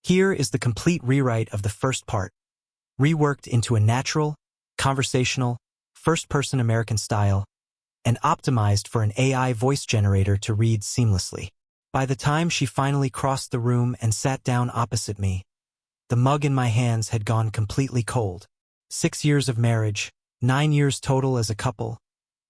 Here is the complete rewrite of the first part, reworked into a natural, conversational, first-person American style, and optimized for an AI voice generator to read seamlessly. By the time she finally crossed the room and sat down opposite me, the mug in my hands had gone completely cold. 6 years of marriage, 9 years total as a couple,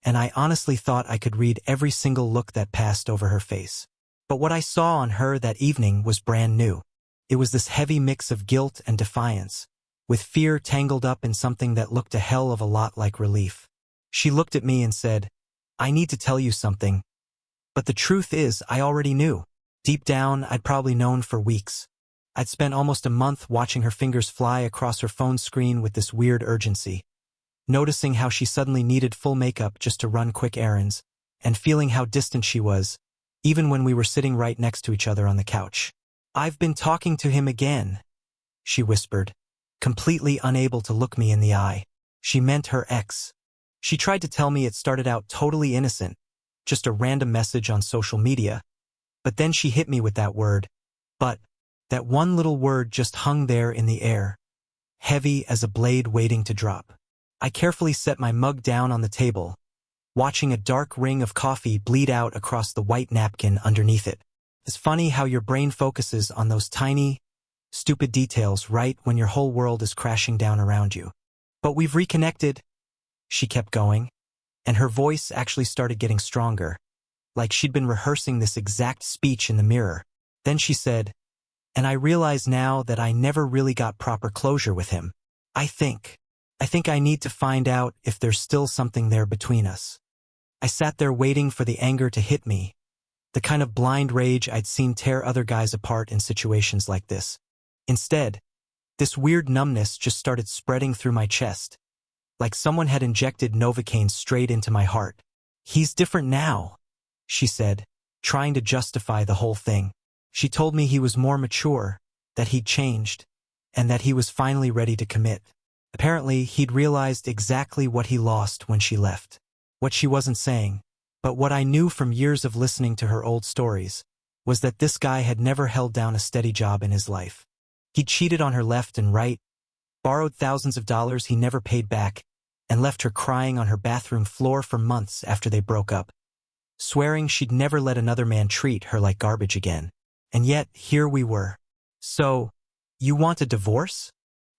and I honestly thought I could read every single look that passed over her face. But what I saw on her that evening was brand new. It was this heavy mix of guilt and defiance, with fear tangled up in something that looked a hell of a lot like relief. She looked at me and said, "I need to tell you something. But the truth is, I already knew. Deep down, I'd probably known for weeks. I'd spent almost a month watching her fingers fly across her phone screen with this weird urgency, noticing how she suddenly needed full makeup just to run quick errands, and feeling how distant she was, even when we were sitting right next to each other on the couch. I've been talking to him again," she whispered, completely unable to look me in the eye. She meant her ex. She tried to tell me it started out totally innocent, just a random message on social media, but then she hit me with that word, but. That one little word just hung there in the air, heavy as a blade waiting to drop. I carefully set my mug down on the table, watching a dark ring of coffee bleed out across the white napkin underneath it. It's funny how your brain focuses on those tiny, stupid details right when your whole world is crashing down around you. "But we've reconnected," she kept going, and her voice actually started getting stronger, like she'd been rehearsing this exact speech in the mirror. Then she said, "And I realize now that I never really got proper closure with him. I think I need to find out if there's still something there between us." I sat there waiting for the anger to hit me, the kind of blind rage I'd seen tear other guys apart in situations like this. Instead, this weird numbness just started spreading through my chest, like someone had injected Novocaine straight into my heart. "He's different now," she said, trying to justify the whole thing. She told me he was more mature, that he'd changed, and that he was finally ready to commit. Apparently, he'd realized exactly what he lost when she left. What she wasn't saying, but what I knew from years of listening to her old stories, was that this guy had never held down a steady job in his life. He'd cheated on her left and right, borrowed thousands of dollars he never paid back, and left her crying on her bathroom floor for months after they broke up, swearing she'd never let another man treat her like garbage again. And yet, here we were. "So, you want a divorce?"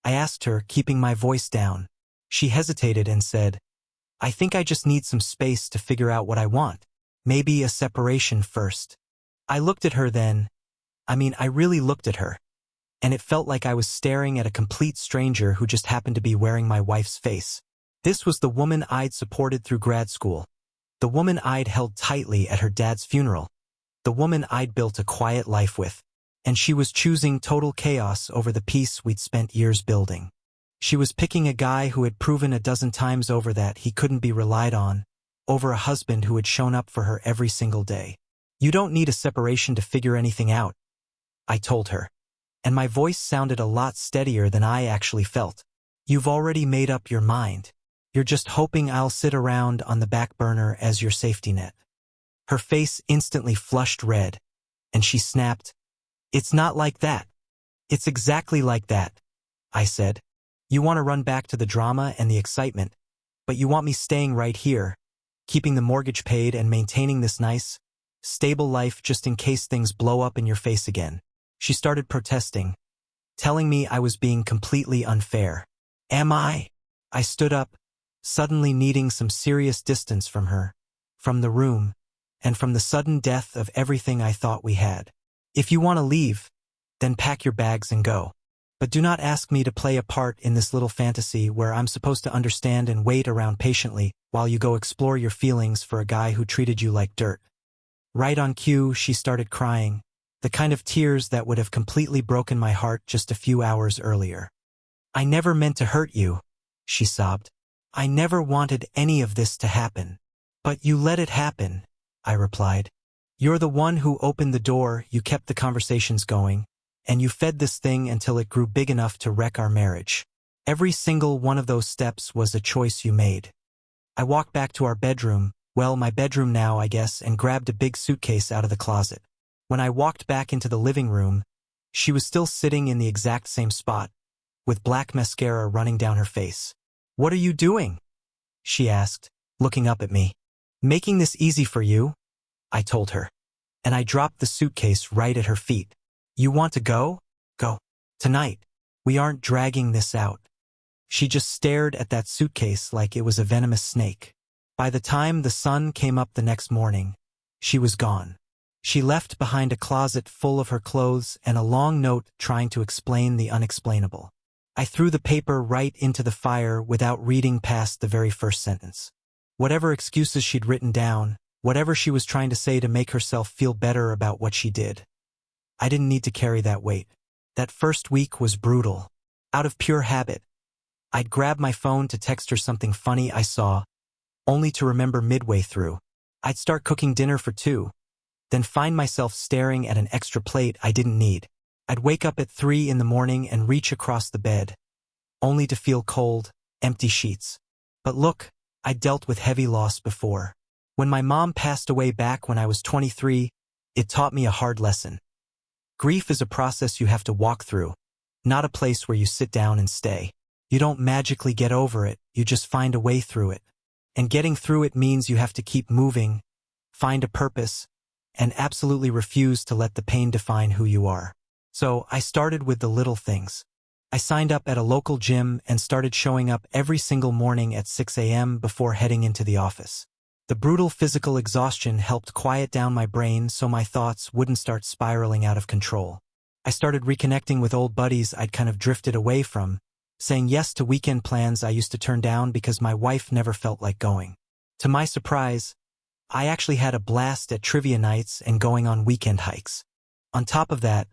I asked her, keeping my voice down. She hesitated and said, "I think I just need some space to figure out what I want. Maybe a separation first." I looked at her then. I really looked at her. And it felt like I was staring at a complete stranger who just happened to be wearing my wife's face. This was the woman I'd supported through grad school. The woman I'd held tightly at her dad's funeral. The woman I'd built a quiet life with. And she was choosing total chaos over the peace we'd spent years building. She was picking a guy who had proven a dozen times over that he couldn't be relied on, over a husband who had shown up for her every single day. "You don't need a separation to figure anything out," I told her. And my voice sounded a lot steadier than I actually felt. "You've already made up your mind. You're just hoping I'll sit around on the back burner as your safety net." Her face instantly flushed red, and she snapped, "It's not like that." "It's exactly like that," I said. "You want to run back to the drama and the excitement, but you want me staying right here, keeping the mortgage paid and maintaining this nice, stable life just in case things blow up in your face again." She started protesting, telling me I was being completely unfair. "Am I?" I stood up, suddenly needing some serious distance from her, from the room, and from the sudden death of everything I thought we had. "If you want to leave, then pack your bags and go. But do not ask me to play a part in this little fantasy where I'm supposed to understand and wait around patiently while you go explore your feelings for a guy who treated you like dirt." Right on cue, she started crying, the kind of tears that would have completely broken my heart just a few hours earlier. "I never meant to hurt you," she sobbed. "I never wanted any of this to happen." "But you let it happen," I replied. "You're the one who opened the door, you kept the conversations going, and you fed this thing until it grew big enough to wreck our marriage. Every single one of those steps was a choice you made." I walked back to our bedroom, well, my bedroom now, I guess, and grabbed a big suitcase out of the closet. When I walked back into the living room, She was still sitting in the exact same spot, with black mascara running down her face. "What are you doing?" she asked, looking up at me. "Making this easy for you," I told her. And I dropped the suitcase right at her feet. "You want to go? Go. Tonight. We aren't dragging this out." She just stared at that suitcase like it was a venomous snake. By the time the sun came up the next morning, she was gone. She left behind a closet full of her clothes and a long note trying to explain the unexplainable. I threw the paper right into the fire without reading past the very first sentence. Whatever excuses she'd written down, whatever she was trying to say to make herself feel better about what she did, I didn't need to carry that weight. That first week was brutal. Out of pure habit, I'd grab my phone to text her something funny I saw, only to remember midway through. I'd start cooking dinner for two, then find myself staring at an extra plate I didn't need. I'd wake up at 3 in the morning and reach across the bed, only to feel cold, empty sheets. But look, I'd dealt with heavy loss before. When my mom passed away back when I was 23, it taught me a hard lesson. Grief is a process you have to walk through, not a place where you sit down and stay. You don't magically get over it, you just find a way through it. And getting through it means you have to keep moving, find a purpose, and absolutely refuse to let the pain define who you are. So I started with the little things. I signed up at a local gym and started showing up every single morning at 6 a.m. before heading into the office. The brutal physical exhaustion helped quiet down my brain so my thoughts wouldn't start spiraling out of control. I started reconnecting with old buddies I'd kind of drifted away from, saying yes to weekend plans I used to turn down because my wife never felt like going. To my surprise, I actually had a blast at trivia nights and going on weekend hikes. On top of that,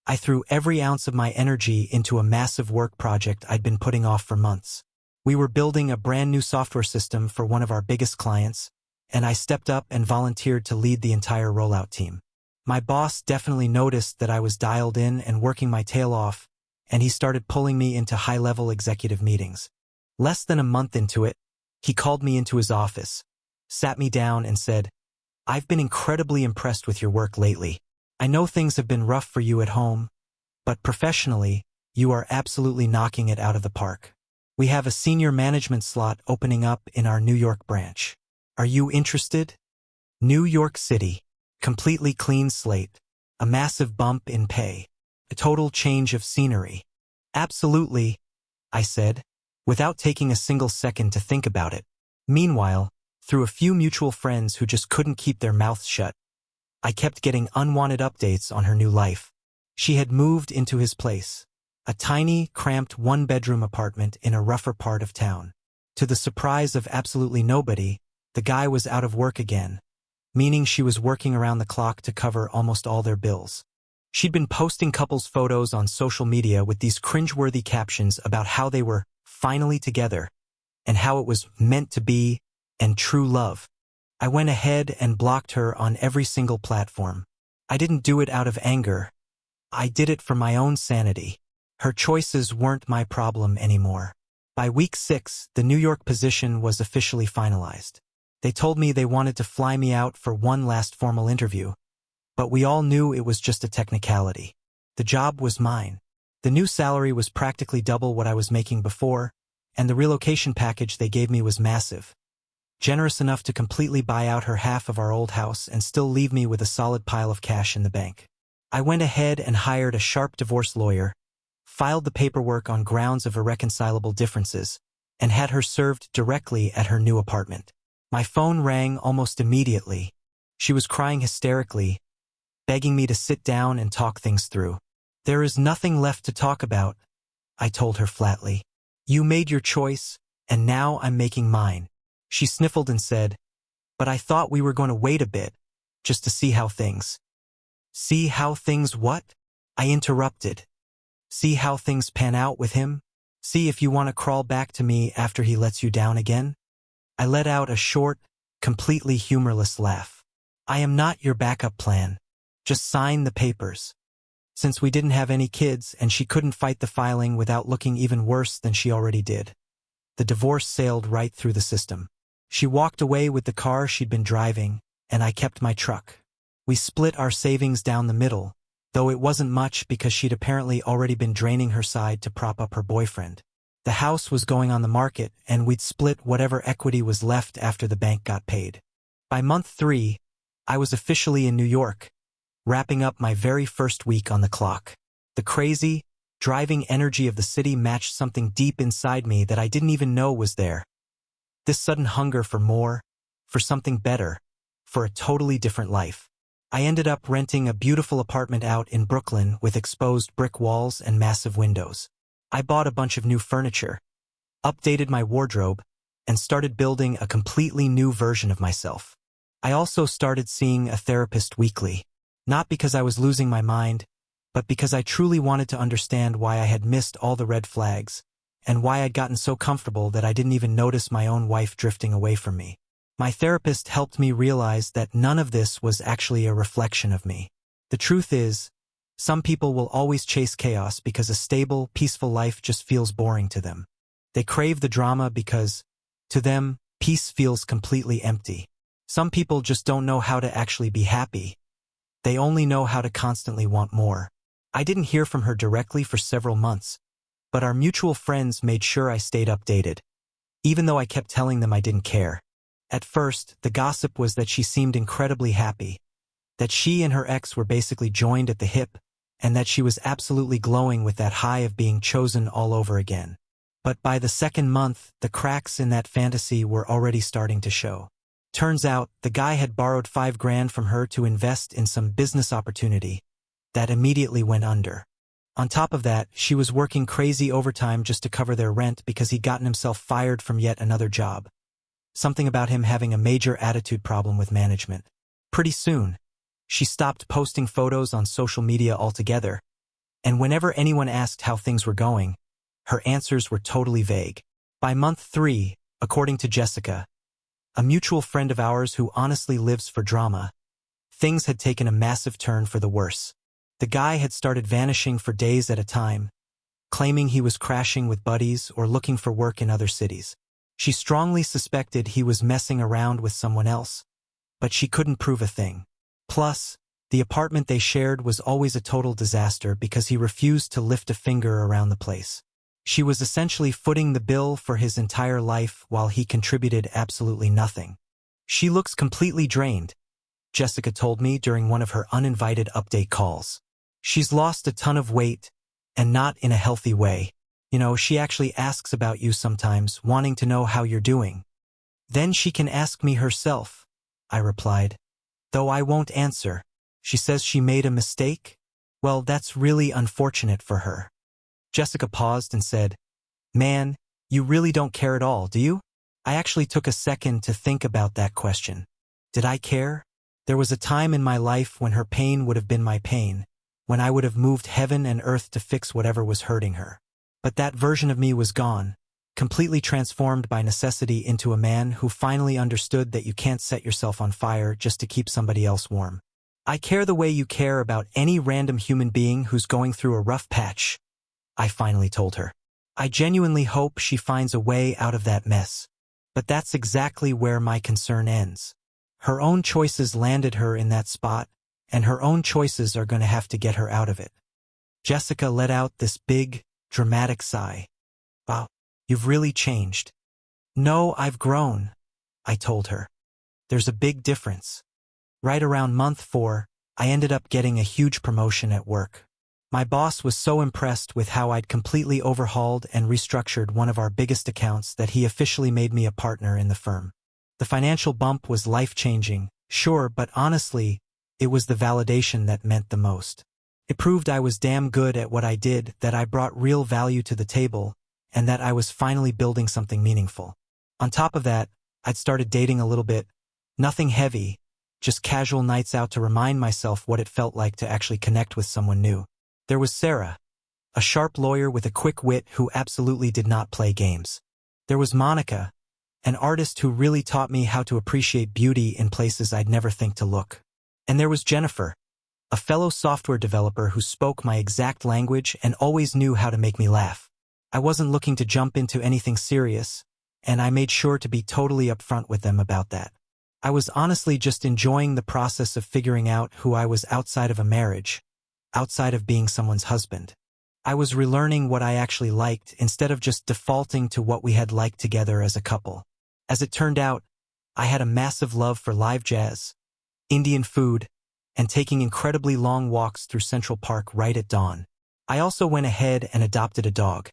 I threw every ounce of my energy into a massive work project I'd been putting off for months. We were building a brand new software system for one of our biggest clients, and I stepped up and volunteered to lead the entire rollout team. My boss definitely noticed that I was dialed in and working my tail off, and he started pulling me into high-level executive meetings. Less than a month into it, he called me into his office, sat me down and said, "I've been incredibly impressed with your work lately. I know things have been rough for you at home, but professionally, you are absolutely knocking it out of the park. We have a senior management slot opening up in our New York branch. Are you interested? New York City. Completely clean slate. A massive bump in pay. A total change of scenery." "Absolutely," I said, without taking a single second to think about it. Meanwhile, through a few mutual friends who just couldn't keep their mouths shut, I kept getting unwanted updates on her new life. She had moved into his place, a tiny, cramped one-bedroom apartment in a rougher part of town. To the surprise of absolutely nobody, the guy was out of work again, meaning she was working around the clock to cover almost all their bills. She'd been posting couples photos on social media with these cringeworthy captions about how they were finally together and how it was meant to be and true love. I went ahead and blocked her on every single platform. I didn't do it out of anger. I did it for my own sanity. Her choices weren't my problem anymore. By week 6, the New York position was officially finalized. They told me they wanted to fly me out for one last formal interview, but we all knew it was just a technicality. The job was mine. The new salary was practically double what I was making before, and the relocation package they gave me was massive, generous enough to completely buy out her half of our old house and still leave me with a solid pile of cash in the bank. I went ahead and hired a sharp divorce lawyer, filed the paperwork on grounds of irreconcilable differences, and had her served directly at her new apartment. My phone rang almost immediately. She was crying hysterically, begging me to sit down and talk things through. "There is nothing left to talk about," I told her flatly. "You made your choice, and now I'm making mine." She sniffled and said, "But I thought we were going to wait a bit, just to see how things." "See how things what?" I interrupted. "See how things pan out with him? See if you want to crawl back to me after he lets you down again?" I let out a short, completely humorless laugh. "I am not your backup plan. Just sign the papers." Since we didn't have any kids and she couldn't fight the filing without looking even worse than she already did, the divorce sailed right through the system. She walked away with the car she'd been driving, and I kept my truck. We split our savings down the middle, though it wasn't much because she'd apparently already been draining her side to prop up her boyfriend. The house was going on the market, and we'd split whatever equity was left after the bank got paid. By month 3, I was officially in New York, wrapping up my very first week on the clock. The crazy, driving energy of the city matched something deep inside me that I didn't even know was there. This sudden hunger for more, for something better, for a totally different life. I ended up renting a beautiful apartment out in Brooklyn with exposed brick walls and massive windows. I bought a bunch of new furniture, updated my wardrobe, and started building a completely new version of myself. I also started seeing a therapist weekly, not because I was losing my mind, but because I truly wanted to understand why I had missed all the red flags, and why I'd gotten so comfortable that I didn't even notice my own wife drifting away from me. My therapist helped me realize that none of this was actually a reflection of me. The truth is, some people will always chase chaos because a stable, peaceful life just feels boring to them. They crave the drama because, to them, peace feels completely empty. Some people just don't know how to actually be happy. They only know how to constantly want more. I didn't hear from her directly for several months, but our mutual friends made sure I stayed updated, even though I kept telling them I didn't care. At first, the gossip was that she seemed incredibly happy, that she and her ex were basically joined at the hip, and that she was absolutely glowing with that high of being chosen all over again. But by the second month, the cracks in that fantasy were already starting to show. Turns out, the guy had borrowed $5,000 from her to invest in some business opportunity that immediately went under. On top of that, she was working crazy overtime just to cover their rent because he'd gotten himself fired from yet another job. Something about him having a major attitude problem with management. Pretty soon, she stopped posting photos on social media altogether, and whenever anyone asked how things were going, her answers were totally vague. By month 3, according to Jessica, a mutual friend of ours who honestly lives for drama, things had taken a massive turn for the worse. The guy had started vanishing for days at a time, claiming he was crashing with buddies or looking for work in other cities. She strongly suspected he was messing around with someone else, but she couldn't prove a thing. Plus, the apartment they shared was always a total disaster because he refused to lift a finger around the place. She was essentially footing the bill for his entire life while he contributed absolutely nothing. She looks completely drained, Jessica told me during one of her uninvited update calls. She's lost a ton of weight, and not in a healthy way. You know, she actually asks about you sometimes, wanting to know how you're doing. Then she can ask me herself, I replied. Though I won't answer. She says she made a mistake? Well, that's really unfortunate for her. Jessica paused and said, Man, you really don't care at all, do you? I actually took a second to think about that question. Did I care? There was a time in my life when her pain would have been my pain, when I would have moved heaven and earth to fix whatever was hurting her. But that version of me was gone, completely transformed by necessity into a man who finally understood that you can't set yourself on fire just to keep somebody else warm. I care the way you care about any random human being who's going through a rough patch, I finally told her. I genuinely hope she finds a way out of that mess. But that's exactly where my concern ends. Her own choices landed her in that spot, and her own choices are going to have to get her out of it. Jessica let out this big, dramatic sigh. Wow, you've really changed. No, I've grown, I told her. There's a big difference. Right around month 4, I ended up getting a huge promotion at work. My boss was so impressed with how I'd completely overhauled and restructured one of our biggest accounts that he officially made me a partner in the firm. The financial bump was life-changing, sure, but honestly, it was the validation that meant the most. It proved I was damn good at what I did, that I brought real value to the table, and that I was finally building something meaningful. On top of that, I'd started dating a little bit, nothing heavy, just casual nights out to remind myself what it felt like to actually connect with someone new. There was Sarah, a sharp lawyer with a quick wit who absolutely did not play games. There was Monica, an artist who really taught me how to appreciate beauty in places I'd never think to look. And there was Jennifer, a fellow software developer who spoke my exact language and always knew how to make me laugh. I wasn't looking to jump into anything serious, and I made sure to be totally upfront with them about that. I was honestly just enjoying the process of figuring out who I was outside of a marriage, outside of being someone's husband. I was relearning what I actually liked instead of just defaulting to what we had liked together as a couple. As it turned out, I had a massive love for live jazz, Indian food, and taking incredibly long walks through Central Park right at dawn. I also went ahead and adopted a dog,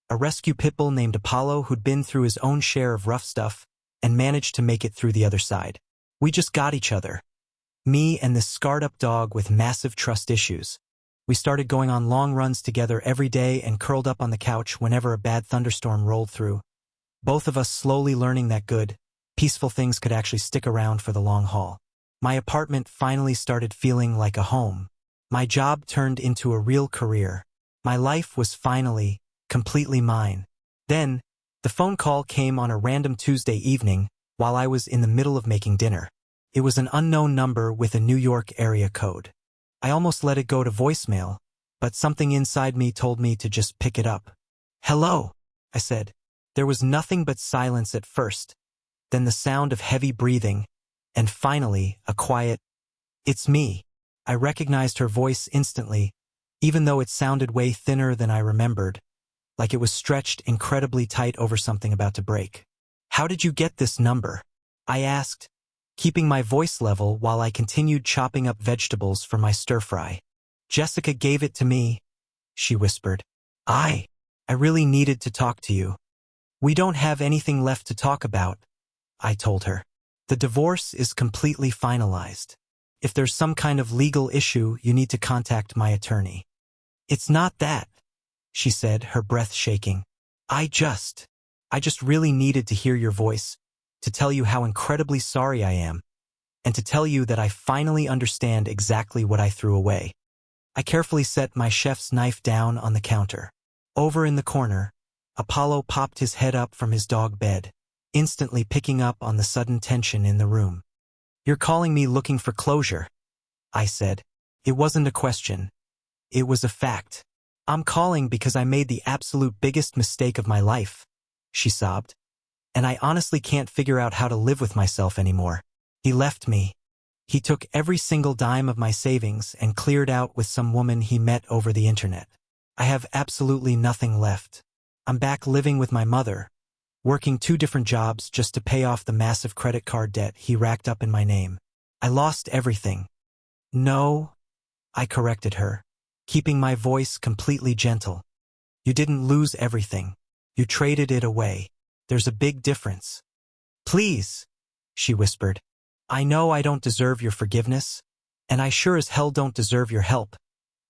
a rescue pit bull named Apollo who'd been through his own share of rough stuff and managed to make it through the other side. We just got each other. Me and this scarred-up dog with massive trust issues. We started going on long runs together every day and curled up on the couch whenever a bad thunderstorm rolled through, both of us slowly learning that good, peaceful things could actually stick around for the long haul. My apartment finally started feeling like a home. My job turned into a real career. My life was finally, completely mine. Then, the phone call came on a random Tuesday evening while I was in the middle of making dinner. It was an unknown number with a New York area code. I almost let it go to voicemail, but something inside me told me to just pick it up. "Hello," I said. There was nothing but silence at first, then the sound of heavy breathing, and finally, a quiet, "It's me." I recognized her voice instantly, even though it sounded way thinner than I remembered, like it was stretched incredibly tight over something about to break. "How did you get this number?" I asked, keeping my voice level while I continued chopping up vegetables for my stir-fry. "Jessica gave it to me," she whispered. I really needed to talk to you." "We don't have anything left to talk about," I told her. "The divorce is completely finalized. If there's some kind of legal issue, you need to contact my attorney." "It's not that," she said, her breath shaking. I just really needed to hear your voice, to tell you how incredibly sorry I am, and to tell you that I finally understand exactly what I threw away." I carefully set my chef's knife down on the counter. Over in the corner, Apollo popped his head up from his dog bed, instantly picking up on the sudden tension in the room. "You're calling me looking for closure," I said. It wasn't a question. It was a fact. "I'm calling because I made the absolute biggest mistake of my life," she sobbed. "And I honestly can't figure out how to live with myself anymore. He left me. He took every single dime of my savings and cleared out with some woman he met over the internet. I have absolutely nothing left. I'm back living with my mother, working 2 different jobs just to pay off the massive credit card debt he racked up in my name. I lost everything." "No," I corrected her, keeping my voice completely gentle. "You didn't lose everything. You traded it away. There's a big difference." "Please," she whispered. "I know I don't deserve your forgiveness, and I sure as hell don't deserve your help,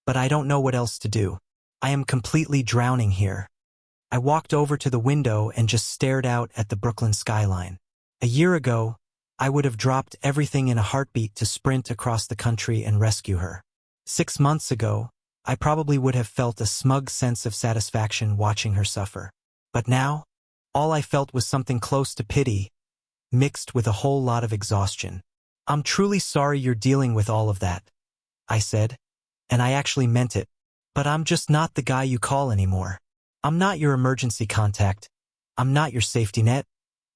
but I don't know what else to do. I am completely drowning here." I walked over to the window and just stared out at the Brooklyn skyline. A year ago, I would have dropped everything in a heartbeat to sprint across the country and rescue her. 6 months ago, I probably would have felt a smug sense of satisfaction watching her suffer. But now, all I felt was something close to pity, mixed with a whole lot of exhaustion. "I'm truly sorry you're dealing with all of that," I said, and I actually meant it. "But I'm just not the guy you call anymore. I'm not your emergency contact, I'm not your safety net,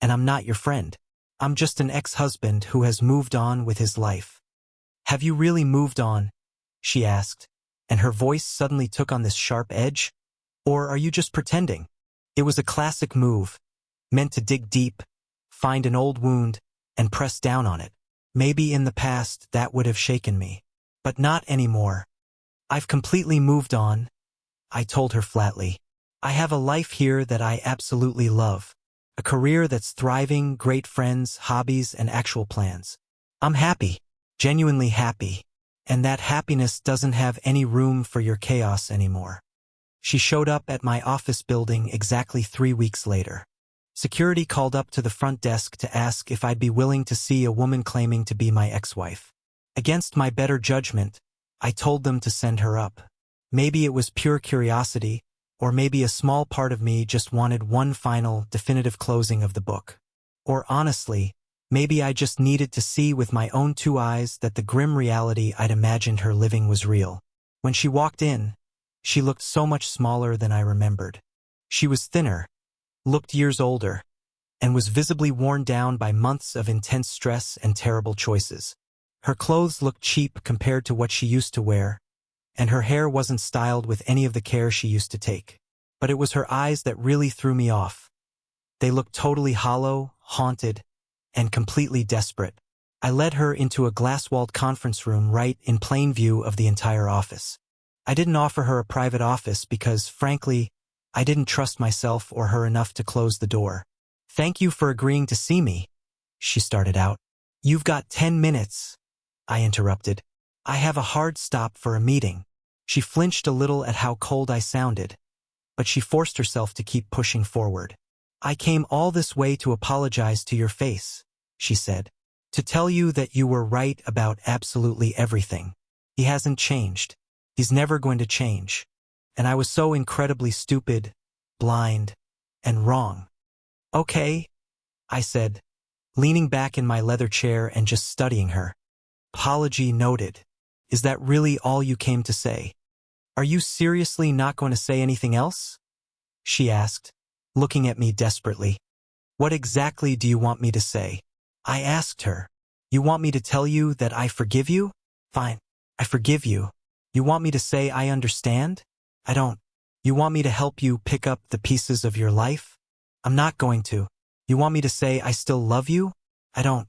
and I'm not your friend. I'm just an ex-husband who has moved on with his life." "Have you really moved on?" she asked, and her voice suddenly took on this sharp edge. "Or are you just pretending?" It was a classic move, meant to dig deep, find an old wound, and press down on it. Maybe in the past that would have shaken me, but not anymore. "I've completely moved on," I told her flatly. "I have a life here that I absolutely love. A career that's thriving, great friends, hobbies, and actual plans. I'm happy, genuinely happy, and that happiness doesn't have any room for your chaos anymore." She showed up at my office building exactly 3 weeks later. Security called up to the front desk to ask if I'd be willing to see a woman claiming to be my ex-wife. Against my better judgment, I told them to send her up. Maybe it was pure curiosity, or maybe a small part of me just wanted one final, definitive closing of the book. Or honestly, maybe I just needed to see with my own 2 eyes that the grim reality I'd imagined her living was real. When she walked in, she looked so much smaller than I remembered. She was thinner, looked years older, and was visibly worn down by months of intense stress and terrible choices. Her clothes looked cheap compared to what she used to wear, and her hair wasn't styled with any of the care she used to take. But it was her eyes that really threw me off. They looked totally hollow, haunted, and completely desperate. I led her into a glass-walled conference room right in plain view of the entire office. I didn't offer her a private office because, frankly, I didn't trust myself or her enough to close the door. "Thank you for agreeing to see me," she started out. "You've got 10 minutes, I interrupted. "I have a hard stop for a meeting." She flinched a little at how cold I sounded, but she forced herself to keep pushing forward. "I came all this way to apologize to your face," she said. "To tell you that you were right about absolutely everything. He hasn't changed. He's never going to change. And I was so incredibly stupid, blind, and wrong." "Okay," I said, leaning back in my leather chair and just studying her. "Apology noted. Is that really all you came to say? Are you seriously not going to say anything else?" she asked, looking at me desperately. "What exactly do you want me to say?" I asked her. "You want me to tell you that I forgive you? Fine, I forgive you. You want me to say I understand? I don't. You want me to help you pick up the pieces of your life? I'm not going to. You want me to say I still love you? I don't."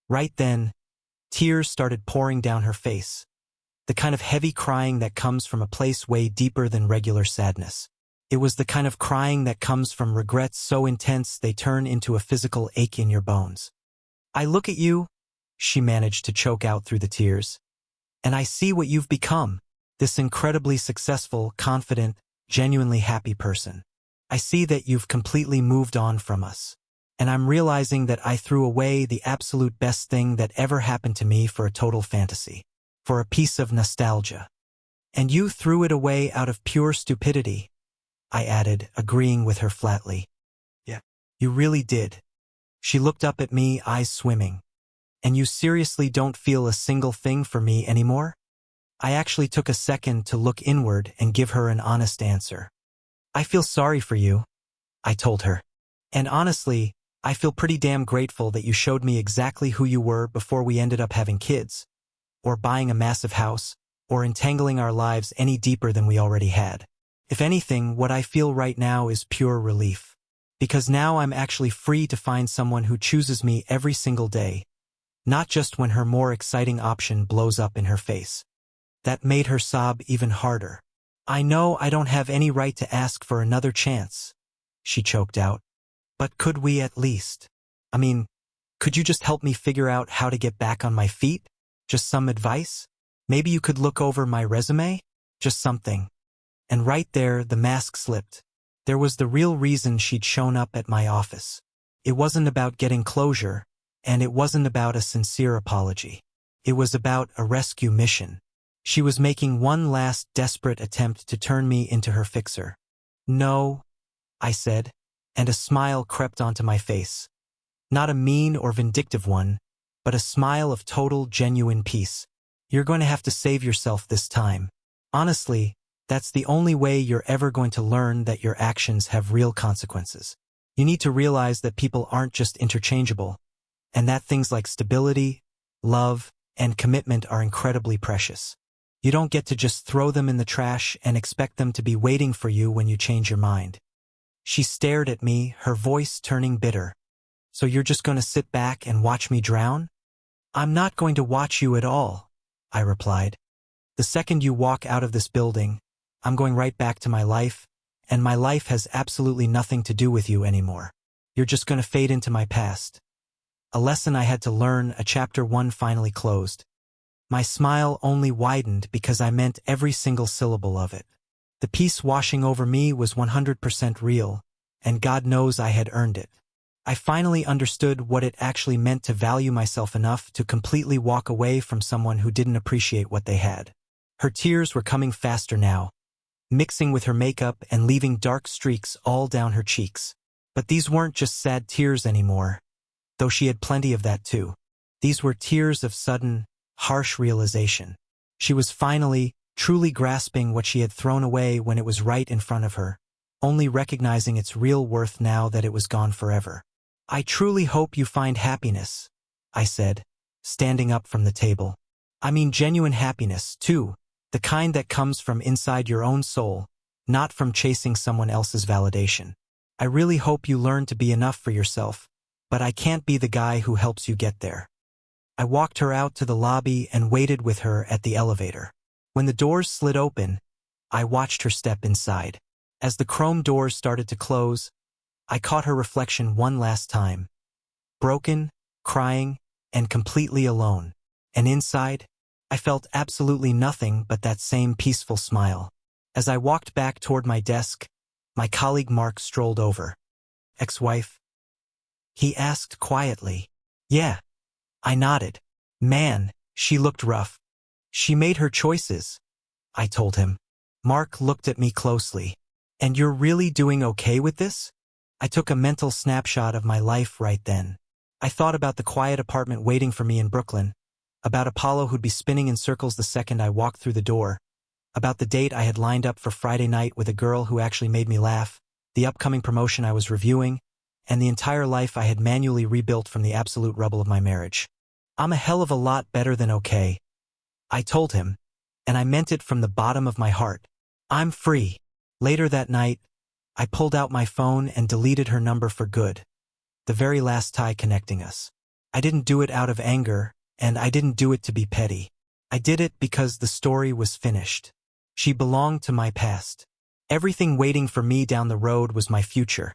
Right then, tears started pouring down her face. The kind of heavy crying that comes from a place way deeper than regular sadness. It was the kind of crying that comes from regrets so intense they turn into a physical ache in your bones. "I look at you," she managed to choke out through the tears, "and I see what you've become, this incredibly successful, confident, genuinely happy person. I see that you've completely moved on from us. And I'm realizing that I threw away the absolute best thing that ever happened to me for a total fantasy, for a piece of nostalgia. And you threw it away out of pure stupidity," I added, agreeing with her flatly. "Yeah, you really did." She looked up at me, eyes swimming. "And you seriously don't feel a single thing for me anymore?" I actually took a second to look inward and give her an honest answer. "I feel sorry for you," I told her. "And honestly, I feel pretty damn grateful that you showed me exactly who you were before we ended up having kids, or buying a massive house, or entangling our lives any deeper than we already had. If anything, what I feel right now is pure relief. Because now I'm actually free to find someone who chooses me every single day, not just when her more exciting option blows up in her face." That made her sob even harder. "I know I don't have any right to ask for another chance," she choked out. "But could we at least? I mean, could you just help me figure out how to get back on my feet? Just some advice? Maybe you could look over my resume? Just something." And right there, the mask slipped. There was the real reason she'd shown up at my office. It wasn't about getting closure, and it wasn't about a sincere apology. It was about a rescue mission. She was making one last desperate attempt to turn me into her fixer. "No," I said, and a smile crept onto my face. Not a mean or vindictive one, but a smile of total, genuine peace. "You're going to have to save yourself this time. Honestly, that's the only way you're ever going to learn that your actions have real consequences. You need to realize that people aren't just interchangeable, and that things like stability, love, and commitment are incredibly precious. You don't get to just throw them in the trash and expect them to be waiting for you when you change your mind." She stared at me, her voice turning bitter. "So you're just going to sit back and watch me drown?" "I'm not going to watch you at all," I replied. "The second you walk out of this building, I'm going right back to my life, and my life has absolutely nothing to do with you anymore. You're just going to fade into my past." A lesson I had to learn, a chapter 1 finally closed. My smile only widened because I meant every single syllable of it. The peace washing over me was 100% real, and God knows I had earned it. I finally understood what it actually meant to value myself enough to completely walk away from someone who didn't appreciate what they had. Her tears were coming faster now, mixing with her makeup and leaving dark streaks all down her cheeks. But these weren't just sad tears anymore, though she had plenty of that too. These were tears of sudden, harsh realization. She was finally, truly grasping what she had thrown away when it was right in front of her, only recognizing its real worth now that it was gone forever. "I truly hope you find happiness," I said, standing up from the table. "I mean genuine happiness, too, The kind that comes from inside your own soul, not from chasing someone else's validation. I really hope you learn to be enough for yourself, but I can't be the guy who helps you get there. I walked her out to the lobby and waited with her at the elevator. When the doors slid open, I watched her step inside. As the chrome doors started to close, I caught her reflection one last time. Broken, crying, and completely alone. And inside, I felt absolutely nothing but that same peaceful smile. As I walked back toward my desk, my colleague Mark strolled over. Ex-wife? He asked quietly. Yeah. I nodded. Man, she looked rough. She made her choices, I told him. Mark looked at me closely. And you're really doing okay with this? I took a mental snapshot of my life right then. I thought about the quiet apartment waiting for me in Brooklyn, about Apollo who'd be spinning in circles the second I walked through the door, about the date I had lined up for Friday night with a girl who actually made me laugh, the upcoming promotion I was reviewing, and the entire life I had manually rebuilt from the absolute rubble of my marriage. I'm a hell of a lot better than okay, I told him, and I meant it from the bottom of my heart. I'm free. Later that night, I pulled out my phone and deleted her number for good, the very last tie connecting us. I didn't do it out of anger, and I didn't do it to be petty. I did it because the story was finished. She belonged to my past. Everything waiting for me down the road was my future.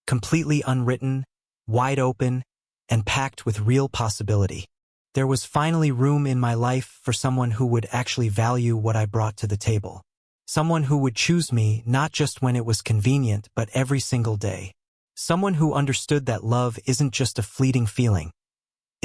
Completely unwritten, wide open, and packed with real possibility. There was finally room in my life for someone who would actually value what I brought to the table. Someone who would choose me not just when it was convenient, but every single day. Someone who understood that love isn't just a fleeting feeling.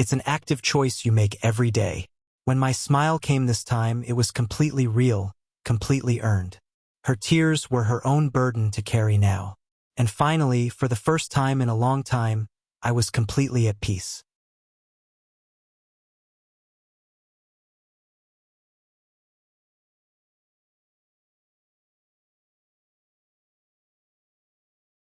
It's an active choice you make every day. When my smile came this time, it was completely real, completely earned. Her tears were her own burden to carry now. And finally, for the first time in a long time, I was completely at peace.